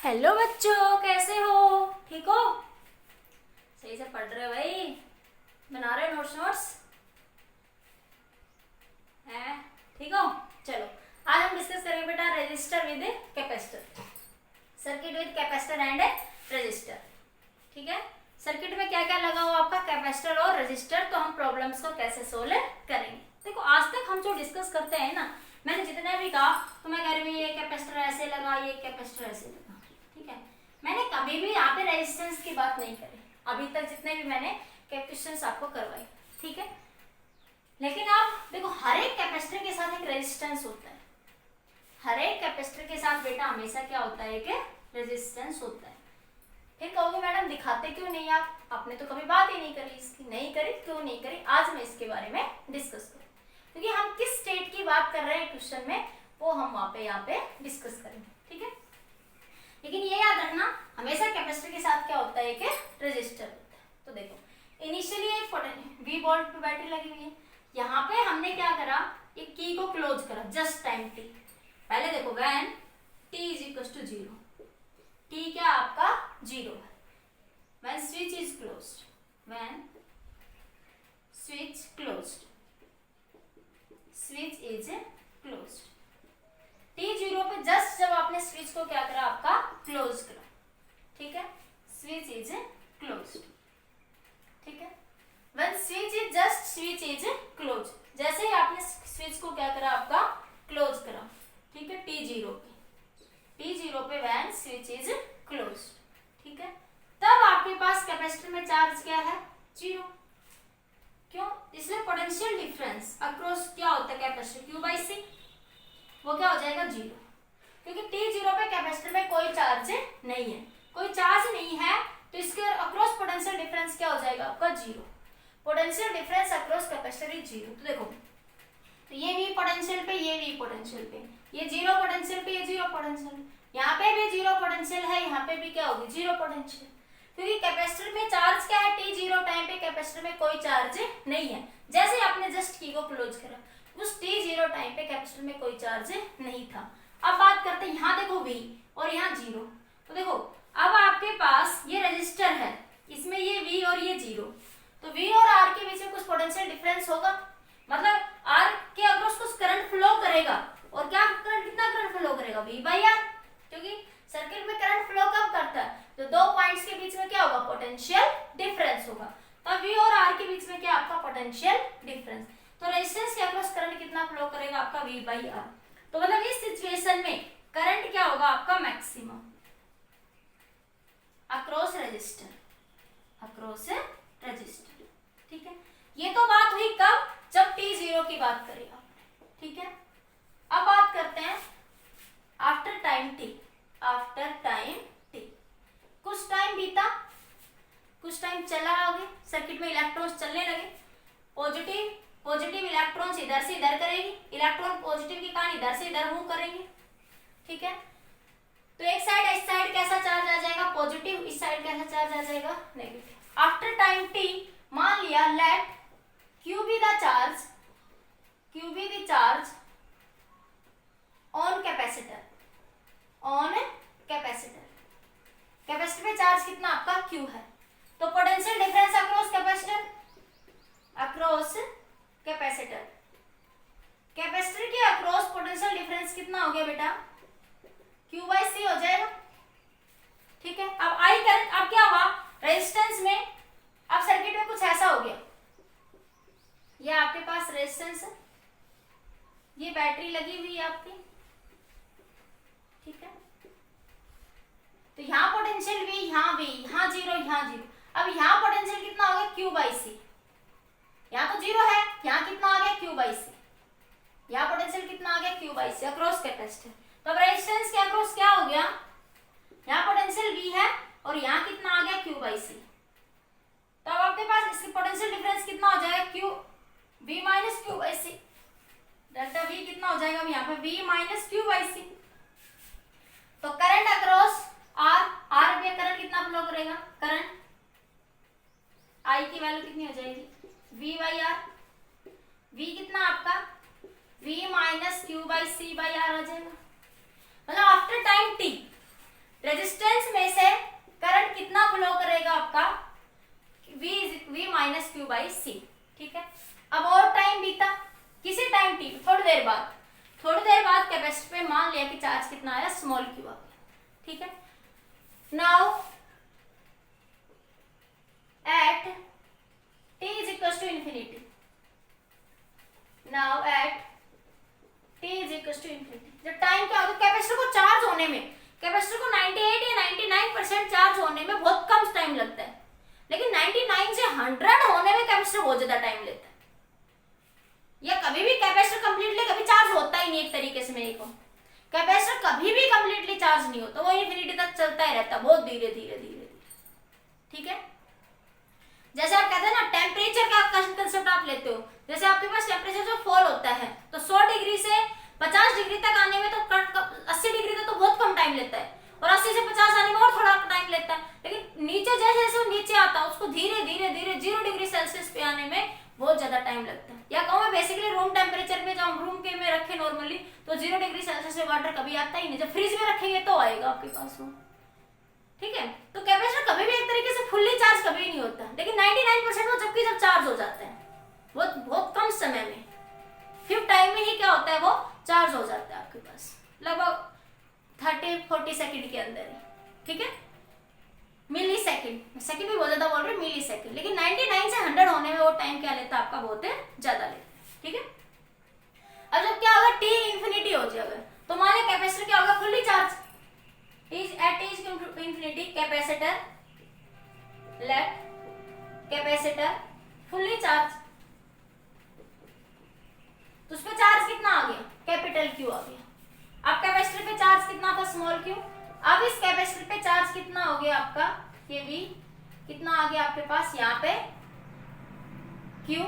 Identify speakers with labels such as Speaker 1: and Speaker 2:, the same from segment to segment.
Speaker 1: Hello बच्चों, कैसे हो? ठीक हो? सही से पढ़ रहे हो भाई? बना रहे हो नोट्स हैं? ठीक हो? चलो, आज हम डिस्कस करेंगे बेटा register with capacitor, circuit with capacitor and register. ठीक है, सर्किट में क्या क्या लगा हुआ आपका कैपेसिटर और रजिस्टर, तो हम प्रॉब्लम्स को कैसे सोल्व करेंगे। देखो, आज तक हम जो डिस्कस करते हैं ना, मैंने जितना भी कहा तो मैं कह रही हूँ ये कैपेसिटर ऐसे लगा, ये कैपेसिटर ऐसे लगा। ठीक है, मैंने कभी भी यहाँ पे रेजिस्टेंस की बात नहीं करी अभी तक, जितने भी मैंने क्वेश्चंस आपको करवाए। ठीक है, लेकिन आप देखो, हर एक कैपेसिटर के साथ एक रेजिस्टेंस होता है। हर एक कैपेसिटर के साथ बेटा हमेशा क्या होता है कि रेजिस्टेंस होता है। फिर कहोगे मैडम दिखाते क्यों नहीं आप? आपने तो कभी बात ही नहीं करी इसकी। नहीं करी, क्यों नहीं करी? आज मैं इसके बारे में डिस्कस करूँ, क्योंकि हम किस स्टेट की बात कर रहे हैं क्वेश्चन में, वो हम वहाँ पे डिस्कस करेंगे। ठीक है, लेकिन ये याद रखना, हमेशा कैपेसिटर के साथ क्या होता है कि रेजिस्टर होता है। तो देखो, इनिशियली एक वी वोल्ट पे बैटरी लगी हुई है, यहाँ पे हमने क्या करा, एक की को क्लोज करा जस्ट टाइम टी। पहले देखो, when T is equal to 0, T क्या आपका 0 है। When switch is closed, when switch closed, switch is closed, T0 पे जस्ट जब आपने स्विच को क्या करा, आपका क्लोज करा। ठीक है, स्विच इज क्लोज्ड। ठीक है, when switch is just switch is close, जैसे ही आपने स्विच को क्या करा, आपका क्लोज करा। ठीक है, T0 पे व्हेन स्विच इज क्लोज्ड। ठीक है, तब आपके पास कैपेसिटर में चार्ज क्या है, 0। क्यों? इसलिए पोटेंशियल डिफरेंस अक्रॉस क्या होता है कैपेसिटर, Q/C, वो क्या हो जाएगा 0, क्योंकि T0 पे कैपेसिटर में कोई चार्ज नहीं है। कोई चार्ज नहीं है तो इसके अक्रॉस पोटेंशियल डिफरेंस क्या हो जाएगा आपका 0। Potential difference across capacitor is 0। तो देखो, तो ये भी पोटेंशियल पे, ये भी पोटेंशियल पे, ये 0 पोटेंशियल पे, ये 0 पोटेंशियल, यहाँ पे भी 0 पोटेंशियल है, यहाँ पे भी क्या होगी 0 पोटेंशियल, क्योंकि कैपेसिटर में चार्ज क्या है, T0 टाइम पे कैपेसिटर में कोई चार्ज नहीं है। जैसे आपने जस्ट की को क्लोज करा, उस T0 टाइम पे कैपेसिटर में कोई चार्ज नहीं था। अब बात करते हैं, यहाँ देखो V और यहाँ 0। तो देखो, अब आपके पास ये रेजिस्टर है, इसमें ये V और ये 0, तो V और R के बीच में कुछ पोटेंशियल डिफरेंस होगा, मतलब R के अक्रॉस कुछ करंट फ्लो करेगा। और क्या करंट, कितना करंट फ्लो करेगा, V/R, क्योंकि सर्किट में करंट फ्लो कब करता है, तो दो पॉइंट्स के बीच में क्या होगा, पोटेंशियल डिफरेंस होगा। तब V और R के बीच में क्या आपका पोटेंशियल डिफरेंस, तो रेजिस्टेंस के अक्रॉस करंट कितना फ्लो करेगा आपका, V/R। तो मतलब इस सिचुएशन में करंट क्या होगा आपका, maximum across resistor, across resistor. ठीक है, ये तो बात हुई कब, जब T0 की बात करें आपने। ठीक है, अब बात करते हैं after time T। After time T, कुछ टाइम बीता, कुछ टाइम चला आगे, सर्किट में इलेक्ट्रॉन्स चलने लगे, पॉजिटिव इलेक्ट्रॉन्स इधर से इधर करेगी, इलेक्ट्रॉन पॉजिटिव के कारण इधर से इधर मूव करेंगे। ठीक है, तो एक साइड इस साइड कैसा चार्ज आ जाएगा, पॉजिटिव, इस साइड कैसा चार्ज आ जाएगा, नेगेटिव। आफ्टर टाइम T, मान लिया let Q be the charge, Q be the charge on capacitor, on capacitor, capacitor में चार्ज कितना आपका Q है, तो potential difference across capacitor, across capacitor, capacitor के अक्रॉस पोटेंशियल डिफरेंस कितना हो गया बेटा, Q/C हो जाएगा। ठीक है, अब आई करंट, अब क्या हुआ रेजिस्टेंस में, अब सर्किट में कुछ ऐसा हो गया, ये आपके पास रेजिस्टेंस है, ये बैटरी लगी हुई है आपकी। ठीक है, तो यहाँ पोटेंशियल V, यहाँ V, यहाँ 0, यहाँ 0। अब यहाँ पोटेंशियल कितना हो गया, Q/C, यहाँ तो 0 है, यहाँ कितना आ गया, Q/C, यहाँ पोटेंशियल कितना आ गया, Q/C अक्रॉस कैपेसिटर। तो अब रेजिस्टेंस के अक्रॉस क्या हो गया, यहाँ पोटेंशियल V है और यहाँ कितना आ गया, Q/C। तो अब आपके पास इसकी पोटेंशियल डिफरेंस कितना हो जाएगा, V minus Q/C, delta V कितना हो जाएगा, यहाँ पे V माइनस Q/C। तो करंट अक्रॉस R पे करंट कितना फ्लो करेगा, करंट I की वैल्यू कितनी हो जाएगी, V/R, V कितना आपका, V माइनस Q/C/R हो जाएगा। मतलब आफ्टर टाइम T रेजिस्टेंस ठीक है। Now at t is equals to infinity, now at t is equals to infinity, जब टाइम क्या होगा, कैपेसिटर को चार्ज होने में, कैपेसिटर को 98 या 99% चार्ज होने में बहुत कम टाइम लगता है, लेकिन 99 से 100 होने में कैपेसिटर बहुत ज्यादा टाइम लेता है। या कभी भी कैपेसिटर कंप्लीटली कभी चार्ज होता ही नहीं, एक तरीके से मेरे को कैपेसिटर कभी भी कंप्लीटली चार्ज नहीं होता, वो इन्फिनिटी तक चलता ही रहता, बहुत धीरे धीरे धीरे धीरे, ठीक है। जैसे आप कहते हैं ना टेम्परेचर का कंसेप्ट आप लेते हो, जैसे आपके पास टेम्परेचर जो फॉल होता है तो 100 डिग्री से 50 डिग्री तक आने में तो 80 डिग्री तक तो बहुत कम टाइम लेता है, और 80 से 50 आने में और थोड़ा टाइम लेता है, लेकिन नीचे जैसे जैसे वो नीचे आता है उसको धीरे धीरे धीरे 0 डिग्री सेल्सियस पे आने में बहुत ज्यादा टाइम लगता है। या कहूँ मैं बेसिकली रूम टेम्परेचर पे, जब हम रूम के में रखे नॉर्मली तो 0 डिग्री सेल्सियस में वाटर कभी आता ही नहीं, जब फ्रिज में रखेंगे तो आएगा आपके पास वो, ठीक है। तो कैपेसिटर कभी भी एक तरीके से फुल्ली चार्ज कभी नहीं होता, लेकिन 99% वो जबकि जब चार्ज हो जाता है बहुत कम समय में, फिर टाइम में ही क्या होता है वो चार्ज हो जाता है आपके पास, लगभग 30-40 सेकंड के अंदर ही, ठीक है। मिली सेकंड, सेकंड भी बहुत ज्यादा बोल रहे, मिली सेकंड, लेकिन 99 से 100 होने में वो टाइम क्या लेता है आपका, बहुत ज्यादा लेता है, ठीक है। अब जब क्या होगा, t इंफिनिटी हो जाएगा तो मान लीजिए कैपेसिटर क्या होगा, fully charge, at t infinity capacitor, let capacitor fully charge, तो उसपे चार्ज कितना आ गया, कैपिटल Q आ गया। अब कैपेसिटर पे चार्ज कितना था, स्मॉल q, अब इस कैपेसिटर पे चार्ज कितना हो गया आपका, ये भी कितना आ गया आपके पास, यहाँ पे Q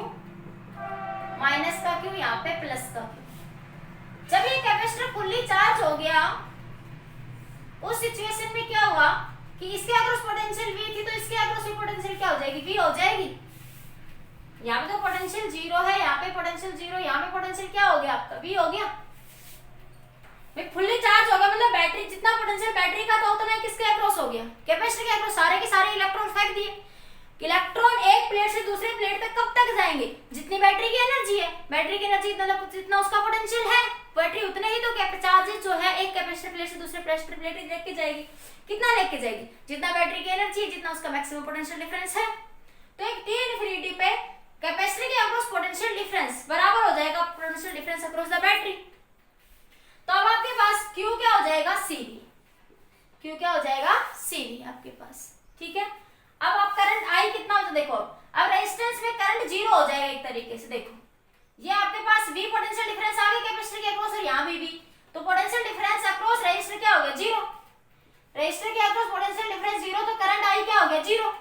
Speaker 1: माइनस का Q, यहाँ पे प्लस का Q। जब ये कैपेसिटर फुल्ली चार्ज हो गया उस सिचुएशन में क्या हुआ कि इसके अक्रॉस पोटेंशियल V थी, तो इसके अक्रॉस पोटेंशियल क्या हो जाएगी, V हो जाएगी। यहाँ पे तो पोटेंशियल 0 है, यहाँ पे पोटेंशियल 0, यहाँ पे पोटेंशियल क्या हो गया आपका, V हो गया। भाई फुल्ली चार्ज हो गया मतलब बैटरी, जितना पोटेंशियल बैटरी का था उतना किसके अक्रॉस हो गया, कैपेसिटर के अक्रॉस, सारे के सारे इलेक्ट्रॉन फेंक दिए। इलेक्ट्रॉन एक प्लेट से दूसरे प्लेट तक कब तक जाएंगे, जितनी बैटरी की एनर्जी है, बैटरी की एनर्जी जितना उसका पोटेंशियल है, बैटरी उतने ही तो चार्जेस जो है एक कैपेसिटर प्लेट से दूसरे कैपेसिटर प्लेट लेके जाएगी, कितना लेके जाएगी, जितना बैटरी की एनर्जी है, जितना उसका मैक्सिमम पोटेंशियल डिफरेंस है। तो एक t इनफिनिटी पे कैपेसिटर के अक्रॉस पोटेंशियल डिफरेंस बराबर हो जाएगा potential difference across the battery. तो अब आपके पास Q क्या हो जाएगा, CV, Q क्या हो जाएगा, CV आपके पास, ठीक है। अब आप करंट I कितना होता है, देखो अब रेजिस्टेंस में करंट 0 हो जाएगा एक तरीके से, देखो ये आपके पास V पोटेंशियल डिफरेंस आ गया कैपेसिटर के अक्रॉस, और यहाँ भी V, तो पोटेंशियल डिफरेंस अक्रॉस रेजिस्टर क्या हो गया, 0, रेजिस्टर के अक्रॉस पोटेंशियल डिफरेंस 0, तो करंट I क्या हो गया, 0,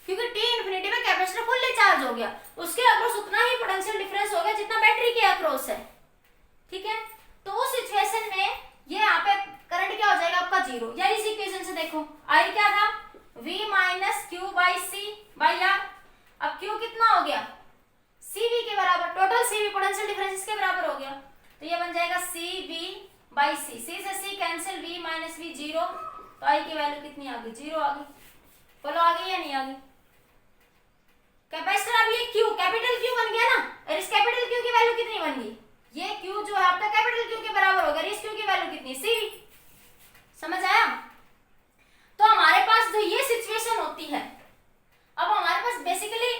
Speaker 1: क्योंकि t इनफिनिटी में कैपेसिटर फुल्ली चार्ज हो गया, उसके अक्रॉस उतना ही पोटेंशियल डिफरेंस हो गया जितना बैटरी के अक्रॉस है, ठीक है। तो उस सिचुएशन में ये यहाँ पे करंट क्या हो जाएगा आपका, 0, या इस इक्वेशन से देखो I क्या था, V minus Q by C by R, अब Q कितना हो गया, CV के बराबर, टोटल CV पोटेंशियल डिफरेंस इसके बराबर हो गया, तो ये बन जाएगा CV बाई C, C से C cancel, V minus V 0, तो I की वैल्यू कितनी आ गई, 0 आ गई, बोलो आ गई या नहीं आ गई। कैपेसिटर अब ये Q कैपिटल Q बन गया ना, और इस कैपिटल Q की वैल्यू कितनी बन गई, ये Q जो है आपका कैपिटल Q के बराबर हो गया, इस Q की वैल्यू कितनी, CV, समझ आया। तो हमारे पास जो ये सिचुएशन होती है, अब हमारे पास बेसिकली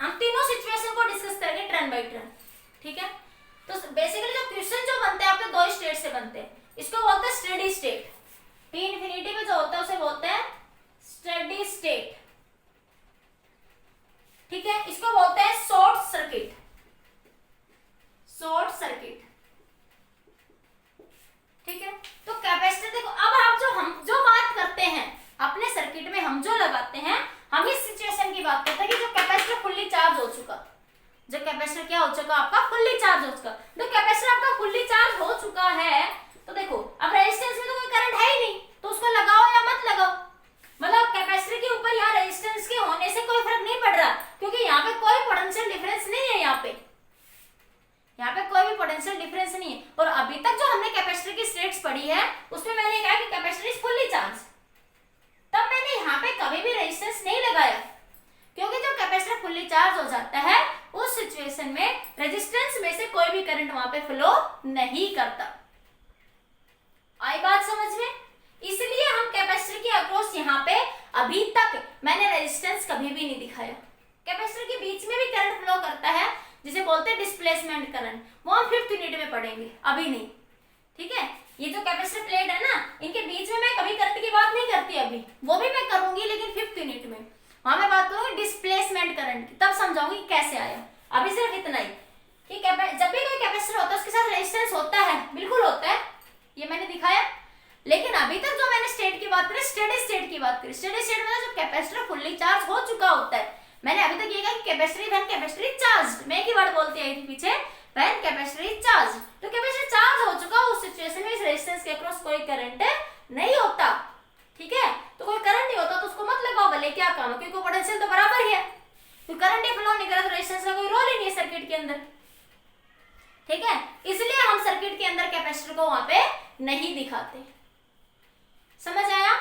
Speaker 1: हम तीनों सिचुएशन को डिस्कस करेंगे टर्न बाय टर्न, ठीक है। तो बेसिकली जो क्वेश्चन जो बनते हैं आपके 2 स्टेट से बनते हैं, इसको बोलते हैं स्टेडी स्टेट, t इनफिनिटी में जो होता है उसे बोलते हैं स्टेडी स्टेट, ठीक है। इसको बोलते हैं शॉर्ट सर्किट, शॉर्ट सर्किट, ठीक है। तो कैपेसिटर देखो, अब आप हम जो बात करते हैं अपने सर्किट में, हम जो लगाते हैं, हम इस सिचुएशन की बात करते हैं कि जो कैपेसिटर फुल्ली चार्ज हो चुका, जो कैपेसिटर क्या हो चुका आपका, फुल्ली चार्ज हो चुका। तो कैपेसिटर आपका फुल्ली चार्ज हो चुका है, तो देखो अब रेजिस्टेंस में तो कोई करंट है ही नहीं, तो उसको लगाओ या मत लगाओ, मतलब कैपेसिटर के ऊपर यहाँ रेजिस्टेंस के होने से कोई फर्क नहीं पड़ रहा, क्योंकि यहाँ पे कोई पोटेंशियल डिफरेंस नहीं है, यहाँ पे कोई भी पोटेंशियल डिफरेंस नहीं है। और अभी तक जो हमने कैपेसिटर की स्टेट्स पढ़ी है उसमें मैंने कहा कि कैपेसिटर इज फुल्ली चार्ज, तब मैंने यहाँ पे कभी भी रेजिस्टेंस नहीं लगाया, क्योंकि जब कैपेसिटर फुल्ली चार्ज हो जाता है उस सिचुएशन में रेजिस्टेंस में से कोई भी करंट वहां पे फ्लो नहीं करता। आई बात समझ में, इसलिए मैंने रेजिस्टेंस कभी भी नहीं दिखाया। कैपेसिटर के बीच में भी करंट फ्लो करता है जिसे बोलते हैं डिस्प्लेसमेंट करंट, वो हम 5th यूनिट में पढ़ेंगे, अभी नहीं। ठीक है, ये जो कैपेसिटर प्लेट है ना, इनके बीच में मैं कभी करंट की बात नहीं करती अभी, वो भी मैं करूंगी लेकिन 5th यूनिट में। वहां मैं बात करूंगी डिस्प्लेसमेंट करंट की, तब समझाऊंगी कैसे आया। अभी सिर्फ इतना ही कि जब भी कोई कैपेसिटर होता है उसके साथ रेजिस्टेंस होता है, बिल्कुल होता है, ये मैंने दिखाया। लेकिन अभी तक जो मैंने स्टेट की बात करी, स्टेडी स्टेट की बात करी। स्टेडी स्टेट में जब कैपेसिटर फुल्ली चार्ज हो चुका होता है, मैंने अभी तक ये कहा कि capacitor when capacitor is charged, मैं एक ही वर्ड बोलती आई थी पीछे, व्हेन कैपेसिटर इज चार्ज्ड। तो कैपेसिटर चार्ज हो चुका, उस सिचुएशन में इस रेजिस्टेंस के अक्रॉस कोई करंट नहीं होता। ठीक है, तो कोई करंट नहीं होता तो उसको मत लगाओ, भले क्या काम है, क्योंकि पोटेंशियल तो बराबर ही है, तो करंट ही फ्लो नहीं करा तो रेजिस्टेंस का कोई रोल ही नहीं है सर्किट के अंदर। ठीक है, इसलिए हम सर्किट के अंदर कैपेसिटर को वहां पे नहीं दिखाते। समझ आया?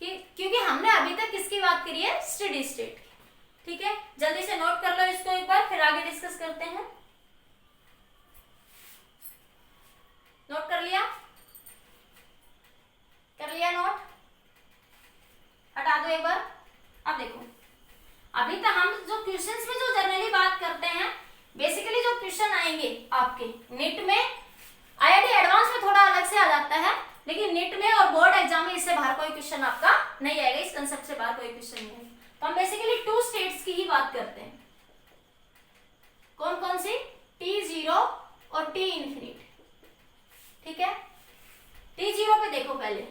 Speaker 1: कि क्योंकि हमने अभी तक किसकी बात करी है, स्टेडी स्टेट की। ठीक है, जल्दी से नोट कर लो इसको एक बार, फिर आगे डिस्कस करते हैं। नोट कर लिया? कर लिया नोट? हटा दो एक बार। अब देखो, अभी तक हम जो क्वेश्चंस में जो जनरली बात करते हैं, बेसिकली जो क्वेश्चन आएंगे आपके नीट में, आईआईटी एडवांस में थोड़ा अलग से आ जाता है, लेकिन नीट में और बोर्ड एग्जाम में इससे बाहर कोई क्वेश्चन आपका नहीं आएगा, इस कंसेप्ट से बाहर कोई क्वेश्चन नहीं आएगा। तो हम बेसिकली 2 स्टेट्स की ही बात करते हैं। कौन कौन सी? T0 और T इंफिनिट। ठीक है, T0 पे देखो पहले।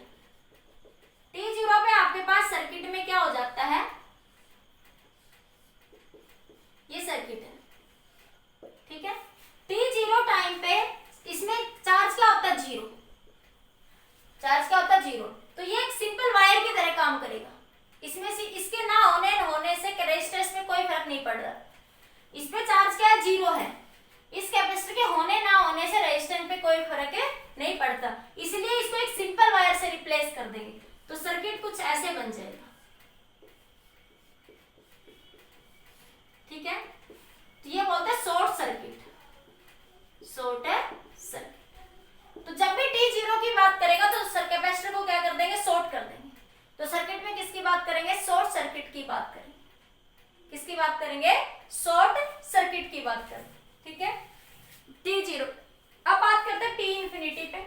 Speaker 1: T0 पे आपके पास सर्किट में क्या हो जाता है, ये सर्किट है। ठीक है, T0 टाइम पे इसमें चार्ज क्या होता है, 0। चार्ज क्या होता है, 0। तो ये एक सिंपल वायर की तरह काम करेगा। इसमें से इसके ना होने से रेजिस्टेंस में कोई फर्क नहीं पड़ रहा। इस पे चार्ज क्या है, 0 है। इस कैपेसिटर के होने ना होने से रेजिस्टेंस पे कोई फर्क नहीं पड़ता, इसलिए इसको एक सिंपल वायर से रिप्लेस कर देंगे, तो सर्किट कुछ ऐसे बन जाएगा। ठीक है, तो ये बोलते हैं शॉर्ट सर्किट। Short circuit. तो जब भी T0 की बात करेगा तो कैपेसिटर को क्या कर देंगे, शॉर्ट कर देंगे। तो सर्किट में किसकी बात करेंगे, शॉर्ट सर्किट की बात करेंगे। किसकी बात करेंगे, शॉर्ट सर्किट की बात करेंगे। ठीक है, T0। अब बात करते हैं T इंफिनिटी पे।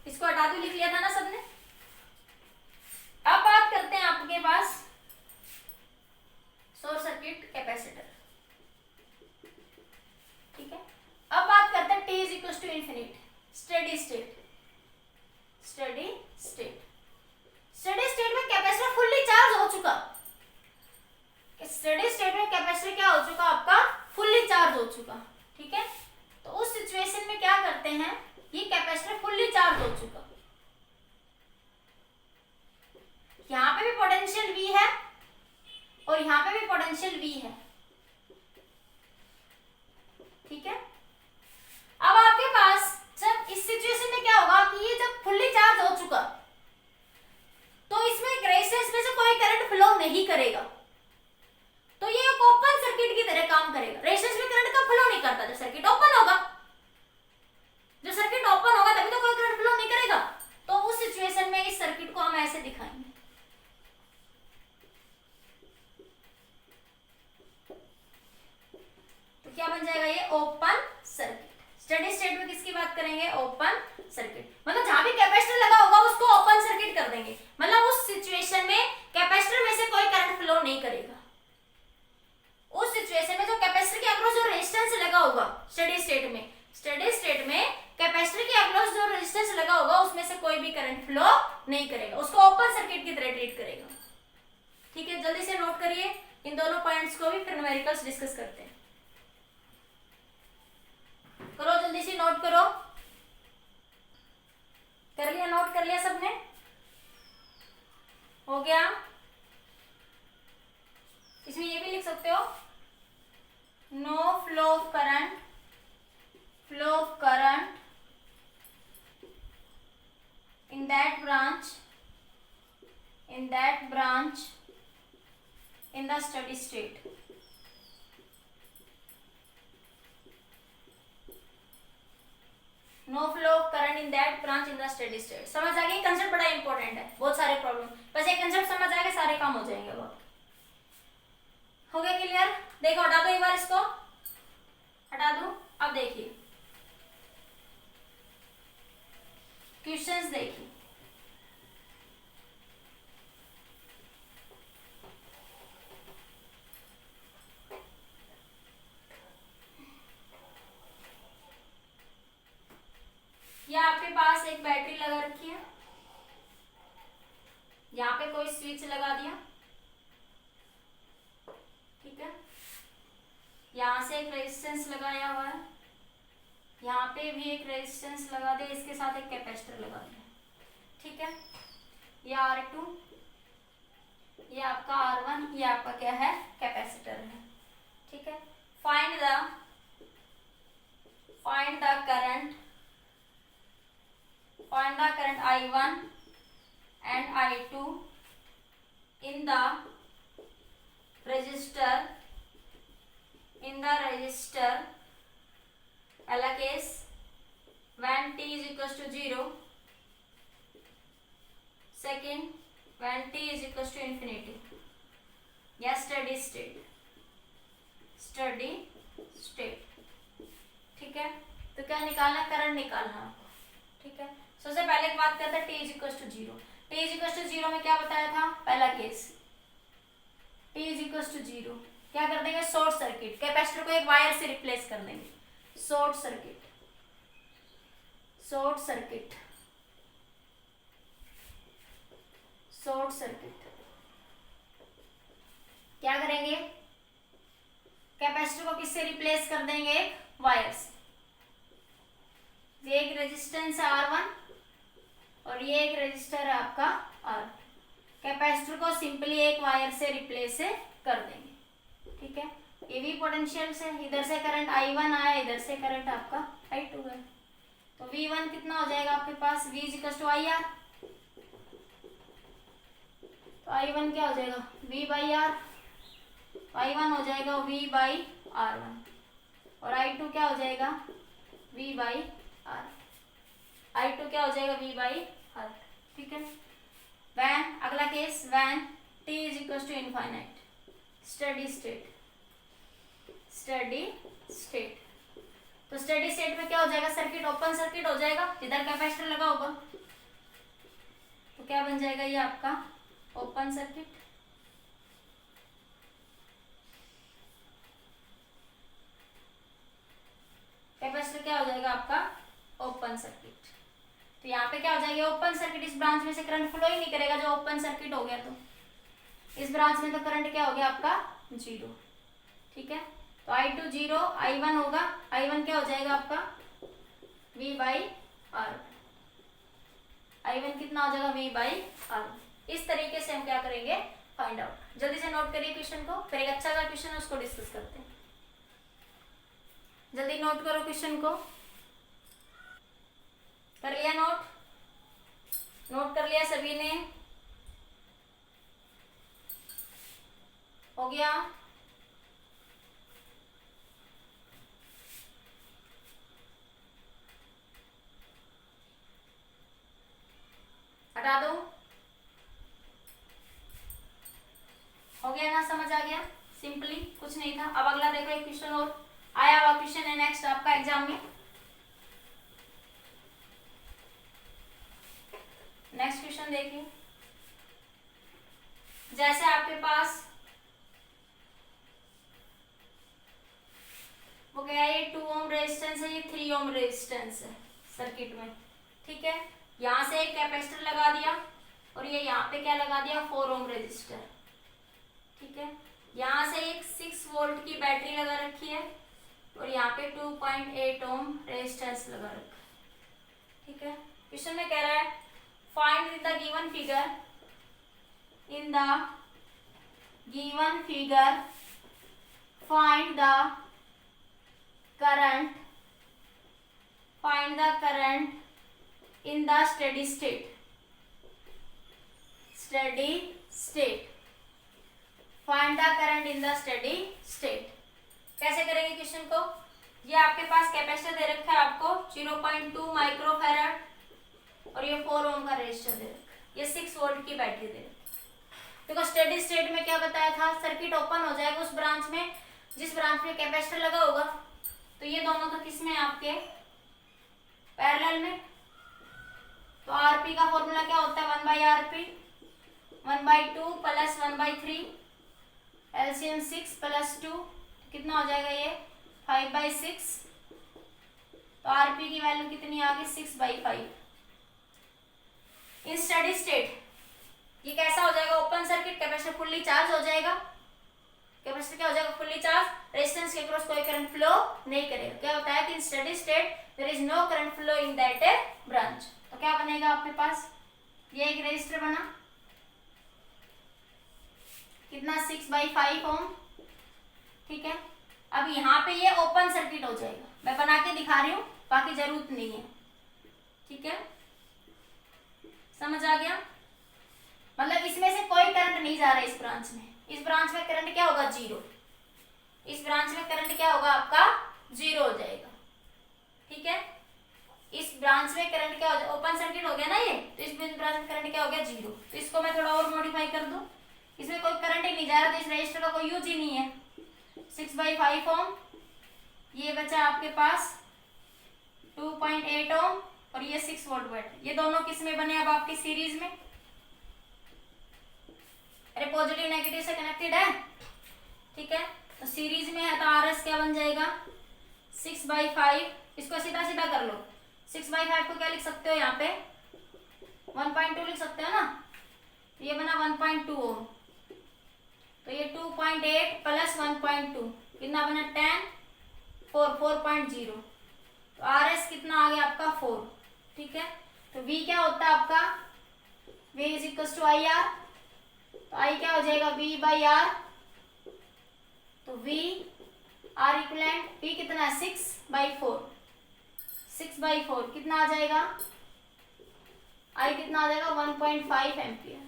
Speaker 1: इसको हटा दो, लिख लिया था ना सबने। अब बात करते हैं आपके पास शॉर्ट सर्किट कैपेसिटर। ठीक है, अब बात करते हैं T is equal to infinite, steady state. Steady state, steady state में कैपेसिटर फुल्ली चार्ज हो चुका। स्टेडी स्टेट में कैपेसिटर क्या हो चुका, आपका फुल्ली चार्ज हो चुका। ठीक है, तो उस सिचुएशन में क्या करते हैं, ये कैपेसिटर फुल्ली चार्ज हो चुका, यहां पे भी पोटेंशियल V है और यहां पे भी पोटेंशियल V है। ठीक है, अब आपके पास जब इस सिचुएशन में क्या होगा कि ये जब फुल्ली चार्ज हो चुका तो इसमें रेजिस्टेंस में से कोई करंट फ्लो नहीं करेगा, तो ये एक ओपन सर्किट की तरह काम करेगा। रेजिस्टेंस में करंट का फ्लो नहीं करता, जब सर्किट ओपन होगा, जब सर्किट ओपन होगा तभी तो कोई करंट फ्लो नहीं करेगा। तो उस सिचुएशन में इस सर्किट को हम ऐसे दिखाएंगे। तो क्या बन जाएगा, ये ओपन सर्किट। स्टेडी स्टेट में किसकी बात करेंगे, ओपन सर्किट। मतलब जहां भी कैपेसिटर लगा होगा उसको ओपन सर्किट कर देंगे, मतलब उस सिचुएशन में कैपेसिटर में से कोई करंट फ्लो नहीं करेगा। उस सिचुएशन में जो कैपेसिटर के अक्रॉस जो रेजिस्टेंस लगा होगा स्टेडी स्टेट में कैपेसिटर के अक्रॉस जो रेजिस्टेंस लगा होगा उसमें से कोई भी करंट फ्लो नहीं करेगा, उसको ओपन सर्किट की तरह ट्रीट करेगा। ठीक है, जल्दी से नोट करिए इन दोनों पॉइंट्स को भी, फिर न्यूमेरिकल्स डिस्कस करते हैं। करो जल्दी से नोट करो। कर लिया, नोट कर लिया सबने? हो गया? इसमें ये भी लिख सकते हो, no flow of current in that branch in the steady state. No flow current in that branch in the steady state. समझ आ गई? कंसेप्ट बड़ा इंपॉर्टेंट है, बहुत सारे प्रॉब्लम, बस एक कंसेप्ट समझ आ गया सारे काम हो जाएंगे। अब हो गया क्लियर? देखो हटा दो एक बार, इसको हटा दो। अब देखिए क्वेश्चंस देखिए। या आपके पास एक बैटरी लगा रखी है, यहाँ पे कोई स्विच लगा दिया, ठीक है, यहाँ से एक रेजिस्टेंस लगाया हुआ है, यहाँ पे भी एक रेजिस्टेंस लगा दिया, इसके साथ एक कैपेसिटर लगा दिया, ठीक है। ये R2, ये आपका R1, ये आपका क्या है? कैपेसिटर है, ठीक है। Find the current I1 and I2 in the resistor case when t is equals to 0, second when t is equals to infinity, या steady state, ठीक है। तो क्या निकालना? करंट निकालना आपको, ठीक है। सबसे पहले एक बात करते हैं, t is equals to 0। t is equals to 0 में क्या बताया था? पहला case t is equals to 0 क्या कर देंगे? शॉर्ट सर्किट, कैपेसिटर को एक वायर से रिप्लेस कर देंगे, शॉर्ट सर्किट क्या करेंगे? कैपेसिटर को किससे रिप्लेस कर देंगे? एक वायर से। ये एक रेजिस्टेंस है R1 और ये एक रेजिस्टर है आपका R। कैपेसिटर को सिंपली एक वायर से रिप्लेस कर देंगे, ठीक है। ये भी पोटेंशियल से, इधर से करंट I1 आया, इधर से करंट आपका I2 है, तो V1 कितना हो जाएगा आपके पास? V इक्वल्स टू IR, तो I1 क्या हो जाएगा? V बाई R, I1 हो जाएगा V बाई R1 और I2 क्या हो जाएगा? V बाई R, I2 क्या हो जाएगा? V बाई R, ठीक है। वैन अगला case, when t is equals to infinite, steady state. तो स्टेडी स्टेट में क्या हो जाएगा? सर्किट ओपन सर्किट हो जाएगा, जिधर कैपेसिटर लगा होगा, तो क्या बन जाएगा? ये आपका ओपन सर्किट, कैपेसिटर क्या हो जाएगा आपका? Open circuit. तो यहाँ पे क्या हो जाएगा? ओपन सर्किट, इस ब्रांच में से करंट फ्लो ही नहीं करेगा जो ओपन सर्किट हो गया, तो इस ब्रांच में तो करंट क्या हो गया आपका? 0, ठीक है। तो I2 0, I1 होगा, I1 क्या हो जाएगा आपका? V बाई R, I1 कितना हो जाएगा? V by R। इस तरीके से हम क्या करेंगे? Find out. जल्दी से नोट करिए क्वेश्चन को, फिर एक अच्छा सा क्वेश्चन है उसको डिस्कस करते हैं। जल्दी नोट करो क्वेश्चन को। कर लिया नोट कर लिया सभी ने? हो गया? हटा दो। हो गया ना? समझ आ गया? सिंपली कुछ नहीं था। अब अगला देखो, एक क्वेश्चन और आया हुआ क्वेश्चन है नेक्स्ट आपका एग्जाम में। नेक्स्ट क्वेश्चन देखिए, जैसे आपके पास वो क्या है? ये 2 ओम रेजिस्टेंस है, ये 3 ओम रेजिस्टेंस है सर्किट में, ठीक है। यहाँ से एक कैपेसिटर लगा दिया और ये यहाँ पे क्या लगा दिया? 4 ओम रेजिस्टर, ठीक है। यहाँ से एक 6 वोल्ट की बैटरी लगा रखी है और यहाँ पे 2.8 ओम रेजिस्टेंस लगा रखा है, ठीक है। क्वेश्चन में कह रहा है find in the given figure find the current in the steady state find the current in the steady state। कैसे करेंगे क्वेश्चन को? ये आपके पास कैपेसिटर दे रखा है आपको 0.2 माइक्रोफैराड और ये 4 ओम का रेजिस्टर दे रखा है, ये 6 वोल्ट की बैटरी दे रखी है। देखो स्टेडी स्टेट में क्या बताया था, सर्किट ओपन हो जाएगा उस ब्रांच में जिस ब्रांच में कैपेसिटर लगा होगा। तो ये दोनों तो किस में आपके पैरेलल में। तो आरपी का फॉर्मूला क्या होता है 1/RP 1/2 प्लस 1/3 एलसीएम 6 प्लस 2 कितना हो जाएगा ये 5/6। तो आरपी की वैल्यू कितनी आ गई 6/5। इन स्टेडी स्टेट ये कैसा हो जाएगा, open circuit, capacitor fully charge हो जाएगा। कैपेसिटर क्या हो जाएगा फुल्ली चार्ज, रेजिस्टेंस के क्रॉस कोई करंट फ्लो नहीं करेगा। क्या होता है कि in steady state there is no current flow in that branch. तो क्या बनेगा आपके पास, ये एक रेजिस्टर बना कितना 6/5 ओम, ठीक है। अब यहाँ पे ये ओपन सर्किट हो जाएगा, मैं बना के दिखा रही हूँ, बाकी जरूरत नहीं है, ठीक है, समझ आ गया। मतलब इसमें से कोई करंट नहीं जा रहा है इस ब्रांच में। इस ब्रांच में करंट क्या होगा 0, इस ब्रांच में करंट क्या होगा आपका 0 हो जाएगा, ठीक है। इस ब्रांच में करंट क्या हो जाएगा, ओपन सर्किट हो गया ना ये, तो इस ब्रांच में करंट क्या हो गया 0। तो इसको मैं थोड़ा और मॉडिफाई कर दूं, इसमें कोई करंट ही नहीं जा रहा, तो इस रजिस्टर का कोई यूज ही नहीं है। 6/5 ओम, ये बचा आपके पास 2.8 ओम और ये 6 वोल्ट बैटरी। ये दोनों किस में बने अब आपके सीरीज में, अरे पॉजिटिव नेगेटिव से कनेक्टेड है, ठीक है। तो सीरीज में है तो आरएस क्या बन जाएगा 6/5। इसको सीधा सीधा कर लो, 6/5 को क्या लिख सकते हो यहाँ पे 1.2 लिख सकते हो ना। तो ये बना 1.2 ओम, तो ये 2.8 प्लस 1.2 कितना बना 10 4.0। तो आरएस कितना आ गया आपका 4, ठीक है। तो वी क्या होता है आपका V is equal to I R. तो आई क्या हो जाएगा V/R। तो V आर इक्वलेंट P कितना है 6/4, 6/4 कितना आ जाएगा, आई कितना आ जाएगा 1.5 एम्पियर,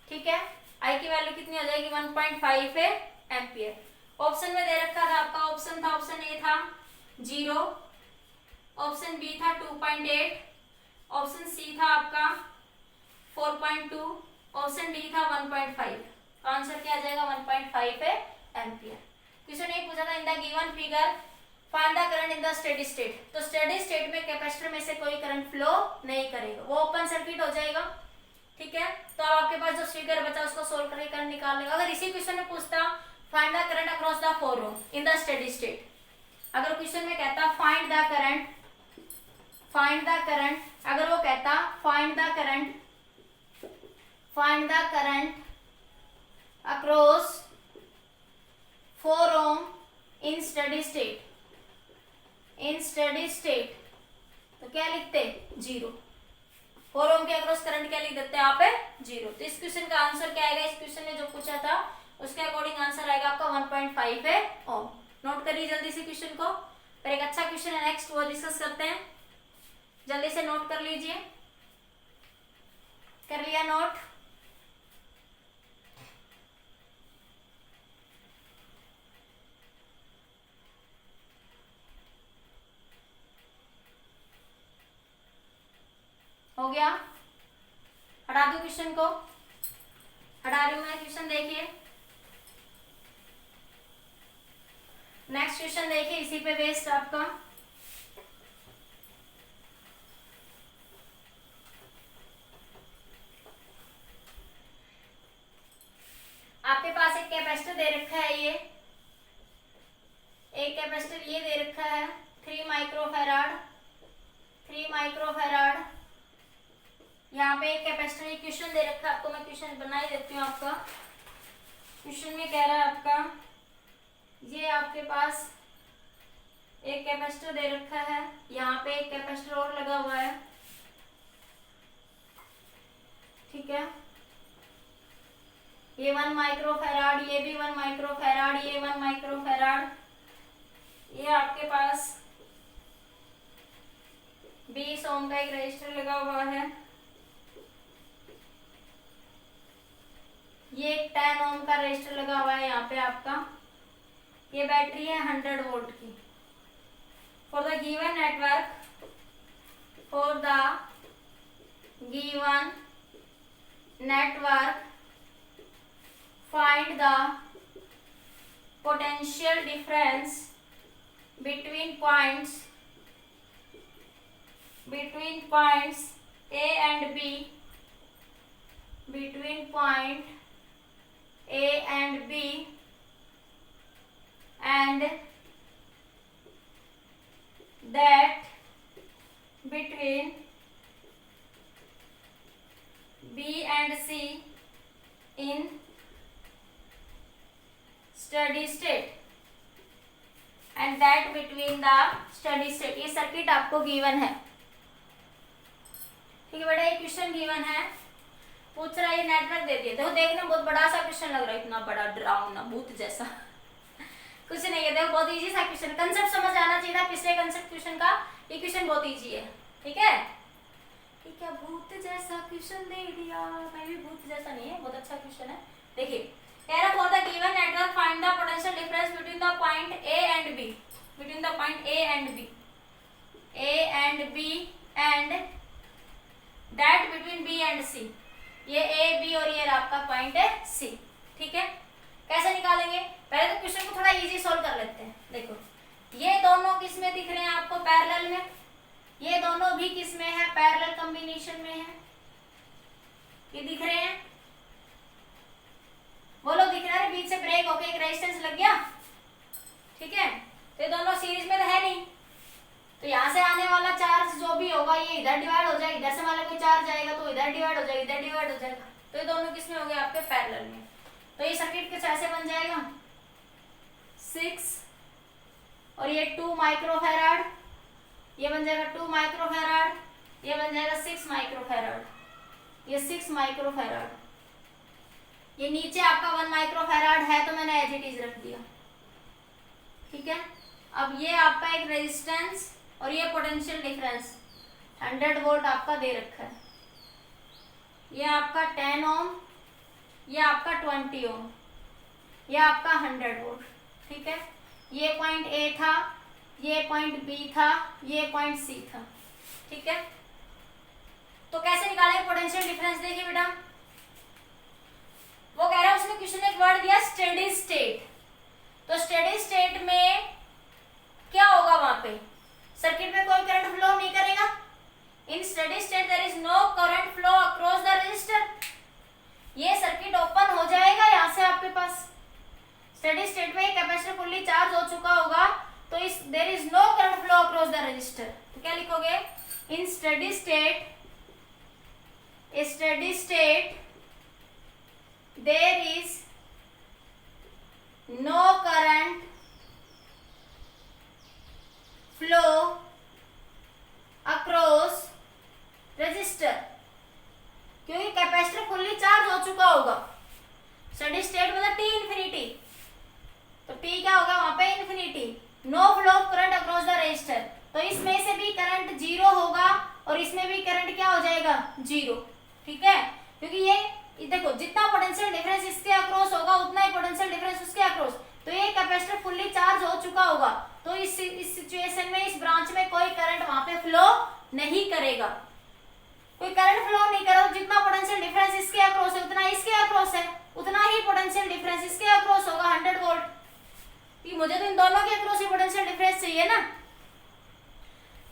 Speaker 1: ठीक है। आई की वैल्यू कितनी हो जाएगी 1.5 एम्पियर। ऑप्शन में दे रखा था आपका, ऑप्शन था ऑप्शन ए था 0, ऑप्शन बी था 2.8, ऑप्शन सी था आपका 4.2, ऑप्शन डी था 1.5। आंसर क्या आ जाएगा 1.5 एम्पियर। क्वेश्चन ये पूछा था in the given figure find the current in the steady state. तो स्टेडी स्टेट में कैपेसिटर में से कोई करंट फ्लो नहीं करेगा, वो ओपन सर्किट हो जाएगा, ठीक है। तो अब आपके पास जो फिगर बचा उसको सोल्व करके करंट निकाल लेगा। अगर इसी क्वेश्चन में पूछता find the current across the 4 ohm in the steady state, अगर क्वेश्चन में कहता फाइंड द करंट, अगर वो कहता find the current across 4 ohm in steady state, तो क्या लिखते 0। 4 ओम के अक्रॉस करंट क्या लिख देते हैं आप 0। तो इस क्वेश्चन का आंसर क्या आएगा, इस क्वेश्चन में जो पूछा था उसके अकॉर्डिंग आंसर आएगा आपका 1.5 ओम। नोट करिए जल्दी से क्वेश्चन को, फिर एक अच्छा क्वेश्चन है नेक्स्ट वो डिस्कस करते हैं। जल्दी से नोट कर लीजिए, कर लिया नोट। हो गया, हटा दो क्वेश्चन को, हटा रही हूं मैं क्वेश्चन। देखिए नेक्स्ट क्वेश्चन देखिए, इसी पे बेस्ड आपका आपके पास एक कैपेसिटर दे रखा है, ये एक कैपेसिटर ये दे रखा है 3 माइक्रोफैराड। यहाँ पे एक कैपेसिटर क्वेश्चन दे रखा है आपको, मैं क्वेश्चन बना ही देती हूँ आपका। क्वेश्चन में कह रहा है आपका ये आपके पास एक कैपेसिटर दे रखा है, यहाँ पे एक कैपेसिटर और लगा हुआ है, ठीक है। ये 1 माइक्रोफैराड, ये भी 1 माइक्रोफैराड, ये 1 माइक्रोफैराड, ये आपके पास 20 ओम का एक रजिस्टर लगा हुआ है, ये एक 10 ओम का रजिस्टर लगा हुआ है यहाँ पे आपका। ये बैटरी है 100 वोल्ट की, for the given network, for the given network, find the potential difference between points A and B, between point A and B, and that between B and C in steady state, and that between the steady state. ये circuit आपको given है, ठीक है बेटा, ये question given है, पूछ रहा है, ये नेटवर्क दे दिया। देखो देखने में बहुत बड़ा सा क्वेश्चन लग रहा है, इतना बड़ा डरावना भूत जैसा कुछ नहीं है। देखो बहुत इजी सा क्वेश्चन, कंसेप्ट समझ आना चाहिए था पिछले कंसेप्ट क्वेश्चन का। ये क्वेश्चन बहुत इजी है, ठीक है। ठीक है, भूत जैसा क्वेश्चन दे दिया, मैं भी भूत जैसा नहीं है, बहुत अच्छा क्वेश्चन है। देखिए कह रहा for the given network find the potential difference between the point A and B, between the point A and B and that between B and C. ये ए बी और ये आपका पॉइंट है सी, ठीक है। कैसे निकालेंगे, पहले तो क्वेश्चन को थोड़ा इजी सॉल्व कर लेते हैं। देखो ये दोनों किस में दिख रहे हैं आपको, पैरेलल में, ये दोनों भी किस में है, पैरेलल कॉम्बिनेशन में है। ये दिख रहे हैं, बोलो दिख रहा है, बीच से ब्रेक होके एक रेजिस्टेंस लग गया, ठीक है। तो ये दोनों सीरीज में तो है नहीं, तो यहाँ से आने वाला चार्ज जो भी होगा ये इधर डिवाइड हो जाएगा, इधर से वाला कोई चार्ज आएगा तो इधर डिवाइड हो जाएगा, इधर डिवाइड हो जाएगा। तो ये दोनों किस में हो गए आपके, पैरेलल में। तो ये सर्किट कुछ ऐसे बन जाएगा 6 और ये 2 माइक्रोफैराड, ये बन जाएगा 2 माइक्रोफैराड, ये बन जाएगा 6 माइक्रोफैराड, ये 6 माइक्रोफैराड, ये नीचे आपका 1 माइक्रोफैराड है तो मैंने एज इट इज रख दिया, ठीक है। अब ये आपका एक रेजिस्टेंस और ये पोटेंशियल डिफरेंस 100 वोल्ट आपका दे रखा है, ये आपका 10 ओम, ये आपका 20 ओम, ये आपका 100 वोल्ट, ठीक है। ये पॉइंट ए था, ये पॉइंट बी था, ये पॉइंट सी था, ठीक है। तो कैसे निकालें पोटेंशियल डिफरेंस, देखिए बेटा वो कह रहा है, उसने क्वेश्चन में एक वर्ड दिया स्टेडी स्टेट। तो स्टेडी स्टेट में क्या होगा, वहां पे सर्किट में कोई करंट फ्लो नहीं करेगा। In steady state there is no current flow across the resistor. ये सर्किट ओपन हो जाएगा यहाँ से आपके पास। स्टेडी स्टेट में कैपेसिटर फुल्ली चार्ज हो चुका होगा, तो इस there is no current flow across the resistor. तो क्या लिखोगे, in steady state there is no current flow across resistor, क्योंकि कैपेसिटर फुल्ली चार्ज हो चुका होगा। स्टेडी स्टेट मतलब टी इंफिनिटी, तो टी क्या होगा वहां पे, infinity. No flow of current across the resistor, तो इसमें से भी करंट जीरो होगा और इसमें भी करंट क्या हो जाएगा, जीरो, ठीक है। क्योंकि ये देखो जितना पोटेंशियल डिफरेंस इसके अक्रॉस होगा उतना ही पोटेंशियल डिफरेंस उसके अक्रॉस, तो ये कैपेसिटर फुल्ली चार्ज हो चुका होगा, तो इस सिचुएशन में इस ब्रांच में कोई करंट वहां पे फ्लो नहीं करेगा, कोई करंट फ्लो नहीं करेगा। जितना पोटेंशियल डिफरेंस इसके अक्रॉस है उतना इसके अक्रॉस है, उतना ही पोटेंशियल डिफरेंस इसके अक्रॉस होगा 100 वोल्ट। मुझे तो इन दोनों के अक्रॉस ही पोटेंशियल डिफरेंस चाहिए ना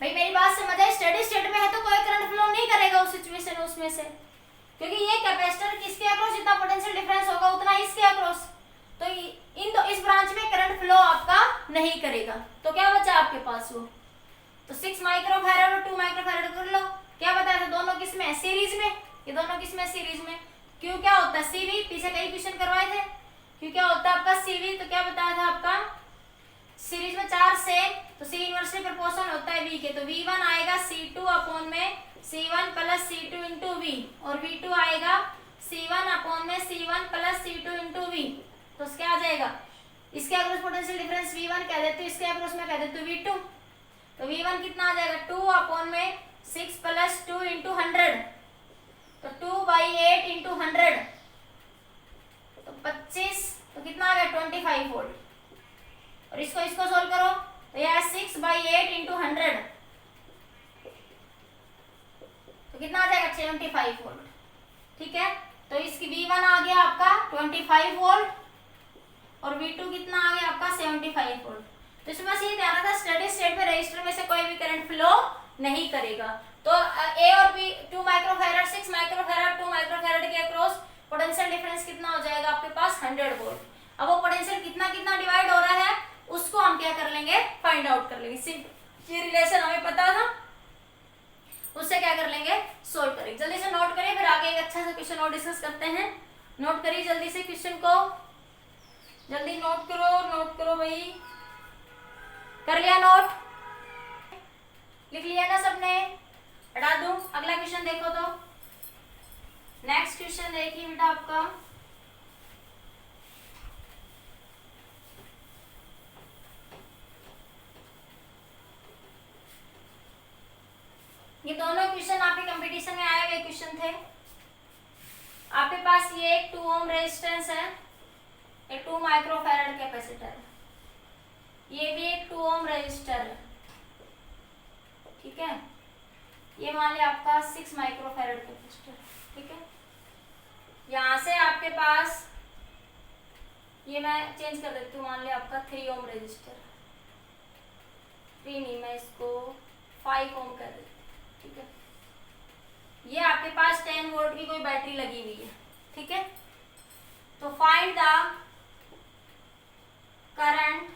Speaker 1: भाई, मेरी बात समझ आई। स्टेडी स्टेट में है तो कोई करंट फ्लो नहीं करेगा उस सिचुएशन उसमें से, क्योंकि ये कैपेसिटर किसके अक्रॉस जितना पोटेंशियल डिफरेंस होगा उतना इसके अक्रॉस, तो इस ब्रांच में करंट फ्लो आपका नहीं करेगा। तो क्या बचा आपके पास, वो तो 6 माइक्रोफैराड और 2 माइक्रोफैराड कर लो। क्या बताया था, दोनों किस में, सीरीज में। ये दोनों किस में, सीरीज में। क्यों क्या होता है, सीवी, पीछे कई क्वेश्चन करवाए थे। क्यों क्या होता है आपका सीवी, तो क्या बताया था आपका, सीरीज में 4 से, तो सी इनवर्सली प्रोपोर्शनल होता है वी के, तो V1 आएगा C2 अपॉन में C1 plus C2 into V, और V2 आएगा C1 अपॉन में C1 plus C2 into V। तो क्या आ जाएगा, इसके अक्रॉस पोटेंशियल डिफरेंस V1 कह देते हो, इसके अक्रॉस में कह देते हो V2। तो V1 कितना आ जाएगा, 2 अपॉन में 6 प्लस 2 इंटू 100, तो 2/8 इंटू 100, तो 25, तो कितना आ गया 25 वोल्ट। और इसको सोल्व करो तो यह 6/8 इंटू 100 तो कितना आ जाएगा 75 वोल्ट। ठीक है, तो इसकी V1 आ गया आपका 25 वोल्ट और V2 कितना आ गया आपका 75 वोल्ट। तो इसमें बस ये ध्यान रखना स्टेडी स्टेट में रजिस्टर में से कोई भी करंट फ्लो नहीं करेगा। तो A और B 2 माइक्रोफैराड 6 माइक्रोफैराड 2 माइक्रोफैराड के अक्रॉस पोटेंशियल डिफरेंस कितना हो जाएगा आपके पास 100 वोल्ट। अब वो पोटेंशियल कितना कितना डिवाइड हो रहा है उसको हम क्या कर लेंगे फाइंड आउट कर लेंगे। ये रिलेशन हमें पता था उससे क्या कर लेंगे सोल्व करेंगे। जल्दी से नोट करिए फिर आगे एक अच्छा सा क्वेश्चन और डिस्कस करते हैं। नोट करिए जल्दी से क्वेश्चन को, जल्दी नोट करो भाई। कर लिया नोट, लिख लिया ना सबने, हटा दूं। अगला क्वेश्चन देखो तो नेक्स्ट क्वेश्चन देखिए बेटा आपका ये दोनों क्वेश्चन आपके कंपटीशन में आए हुए क्वेश्चन थे। आपके पास ये एक 2 ओम रेजिस्टेंस है, एक 2 माइक्रोफैराड कैपेसिटर है, ये भी एक 2 ओम रेजिस्टर है। ठीक है, ये मान लिया आपका 6 माइक्रोफैराड कैपेसिटर। ठीक है, यहां से आपके पास ये मैं चेंज कर देती हूँ, मान लिया आपका 3 ओम रेजिस्टर, 3 नहीं मैं इसको 5 ओम कर देती हूँ। ठीक है, ये आपके पास 10 वोल्ट की कोई बैटरी लगी हुई है। ठीक है, तो find the current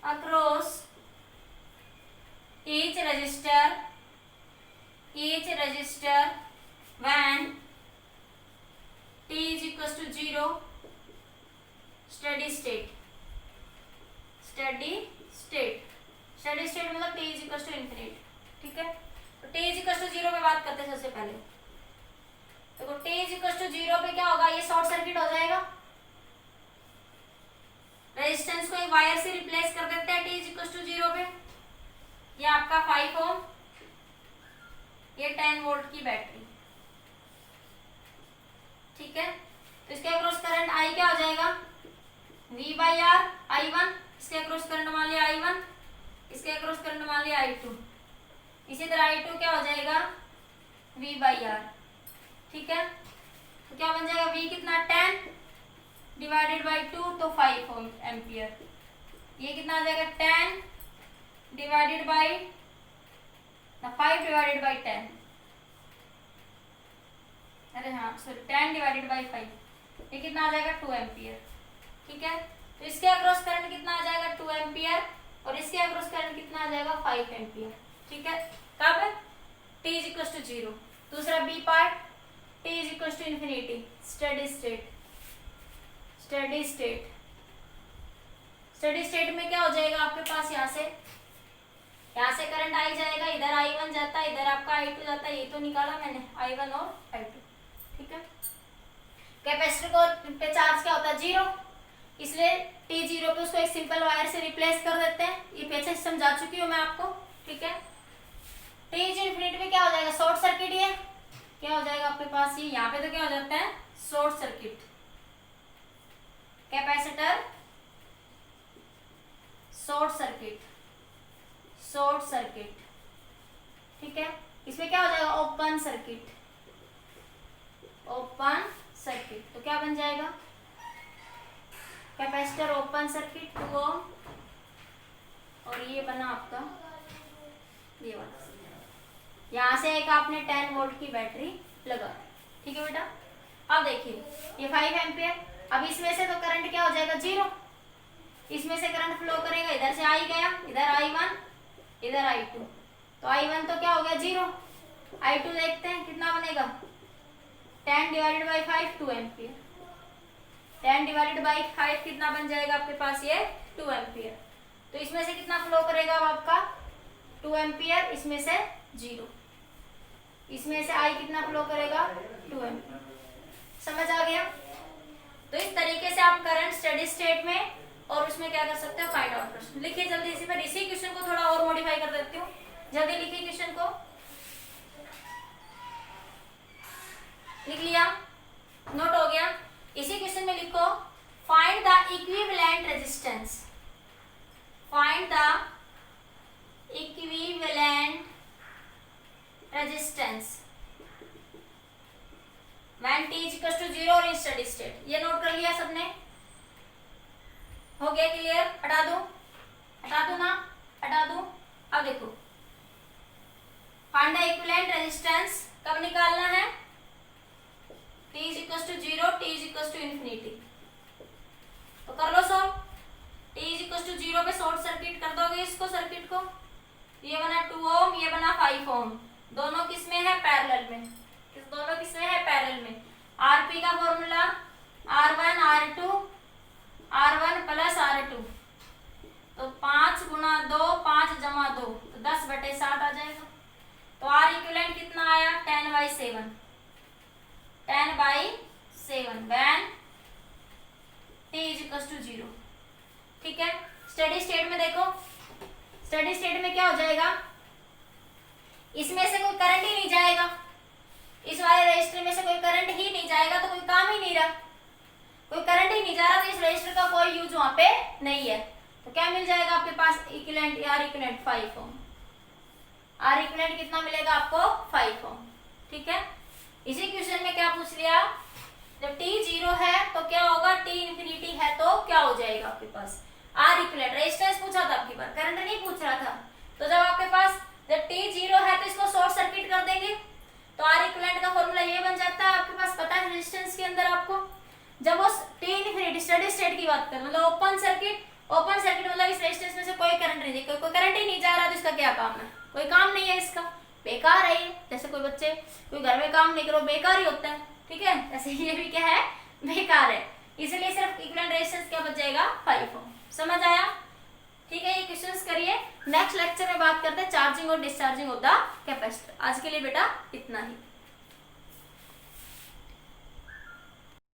Speaker 1: across each resistor when t is equals to 0 steady state मतलब t is equals to infinite। ठीक है, तो t is equals to 0 पे बात करते हैं सबसे पहले। देखो t is equals to 0 पे क्या होगा, ये शॉर्ट सर्किट हो जाएगा। रेजिस्टेंस को एक वायर से रिप्लेस कर देते हैं t is equals to 0 पे। ये आपका 5 ओम, ये 10 वोल्ट की बैटरी। ठीक है, तो इसके अक्रॉस करंट I क्या हो जाएगा V/R I1, इसके अक्रॉस करंट मान लिया I1, इसके अक्रॉस करंट मान लिया I2, इसी तरह I2 क्या हो जाएगा V/R। ठीक है, तो क्या बन जाएगा V कितना 10 डिवाइडेड बाई 2 तो 5 एम्पियर। ये कितना आ जाएगा 10 डिवाइडेड बाई 5 डिवाइडेड बाई 10, अरे हाँ सॉरी 10 डिवाइडेड बाई 5, ये कितना आ जाएगा 2 एम्पियर। ठीक है, तो इसके अक्रॉस करंट कितना आ जाएगा 2 एम्पियर और इसके अक्रॉस करंट कितना आ जाएगा 5 एम्पियर। ठीक है, कब t is equals to 0। दूसरा B part t is equals to infinity steady state में क्या हो जाएगा आपके पास, यहाँ से करंट आई जाएगा, इधर I1 जाता है, इधर आपका I2 जाता है। ये तो निकाला मैंने I1 और I2। ठीक है, कैपेसिटर को पे चार्ज क्या होता है 0, इसलिए T0 पे उसको एक सिंपल वायर से रिप्लेस कर देते हैं। ये पीछे समझा चुकी हूँ मैं आपको। ठीक है, T इनफिनिटी पे क्या हो जाएगा शॉर्ट सर्किट, ये क्या हो जाएगा आपके पास, ये यहाँ पे तो क्या हो जाता है short circuit, capacitor short circuit. ठीक है, इसमें क्या हो जाएगा ओपन सर्किट। तो क्या बन जाएगा कैपेसिटर ओपन सर्किट 2 ओम और ये बना आपका ये वाला। यहाँ से एक आपने 10 वोल्ट की बैटरी लगा। ठीक है बेटा, अब देखिए ये 5 एम्पियर, अब इसमें से तो करंट क्या हो जाएगा 0, इसमें से करंट फ्लो करेगा, इधर से आई गया, इधर I1 इधर I2, तो I1 तो क्या हो गया 0, I2 देखते हैं कितना बनेगा 10 divided by 5 2 ampere, 10 divided by 5 कितना बन जाएगा आपके पास ये 2 एम्पियर। तो इसमें से कितना फ्लो करेगा अब आपका 2 एम्पियर, इसमें से 0, इसमें से I कितना फ्लो करेगा 2 एम्पियर। समझ आ गया? तो इस तरीके से आप करंट स्टेडी स्टेट में और उसमें क्या कर सकते हो फाइंड आउट कर सकते हो। लिखिए जल्दी, इसी पर इसी क्वेश्चन को थोड़ा और मॉडिफाई कर देती हूँ। जल्दी लिखिए क्वेश्चन को, लिख लिया, नोट हो गया। इसी क्वेश्चन में लिखो find the equivalent resistance find the equivalent resistance when t is equal to 0 और इन स्टेडी स्टेट। ये नोट कर लिया सबने? हो गया क्लियर? हटा दूं ना? हटा दूं? अब देखो, फाइंड द इक्विवेलेंट रेजिस्टेंस कब निकालना है? t is equal to 0, t is equal to infinity. तो कर लो solve. t is equal to 0 पे शॉर्ट सर्किट कर दोगे इसको, सर्किट को। ये बना 2 ओम, ये बना 5 ओम। दोनों किस में है? पैरेलल में। दोनों किस में है? पैरेलल में। आरपी का formula R1 R2 R1 plus R2, तो 5 गुना 2 5 जमा 2 तो 10/7 आ जाएगा। तो R इक्विवेलेंट कितना आया? 10/7 when t is equal to 0। ठीक है, स्टेडी स्टेट में देखो, स्टेडी स्टेट में क्या हो जाएगा? इसमें से कोई करंट ही नहीं जाएगा, इस वाले रजिस्टर में से कोई करंट ही नहीं जाएगा, तो कोई काम ही नहीं रहा। कोई करंट ही नहीं जा रहा तो इस रजिस्टर का कोई यूज वहां पे नहीं है। तो क्या मिल जाएगा आपके पास? इक्विवेलेंट R इक्विवेलेंट 5 ओम। R इक्विवेलेंट कितना मिलेगा आपको? 5 ओम। ठीक है, इसी क्वेश्चन में क्या पूछ लिया? जब t 0 है तो क्या होगा? t इंफिनिटी है तो क्या हो जाएगा आपके पास? R इक्विवेलेंट रेजिस्टेंस पूछा था आपकी बार, करंट नहीं पूछ रहा था। तो जब आपके पास जब t 0 है तो इसको शॉर्ट सर्किट कर देंगे, तो R इक्विवेलेंट का फॉर्मूला ये बन जाता है। आपके पास पता है रेजिस्टेंस के अंदर आपको, जब वो t इंफिनिटी स्टेडी स्टेट की बात करें, मतलब ओपन सर्किट मतलब इस रेजिस्टेंस में से कोई करंट नहीं, कोई करंट ही नहीं जा रहा, तो इसका क्या काम है? कोई काम नहीं है इसका, बेकार है ये। जैसे कोई बच्चे कोई घर में काम नहीं करो, बेकार ही होता है। ठीक है, ऐसे ये भी क्या है? बेकार है। इसलिए सिर्फ इक्विवेलेंट रेजिस्टेंस क्या बच जाएगा? 5 ओम। समझ आया? ठीक है, ये क्वेश्चंस करिए। नेक्स्ट लेक्चर में बात करते हैं चार्जिंग और डिस्चार्जिंग ऑफ द कैपेसिटर। आज के लिए बेटा इतना ही।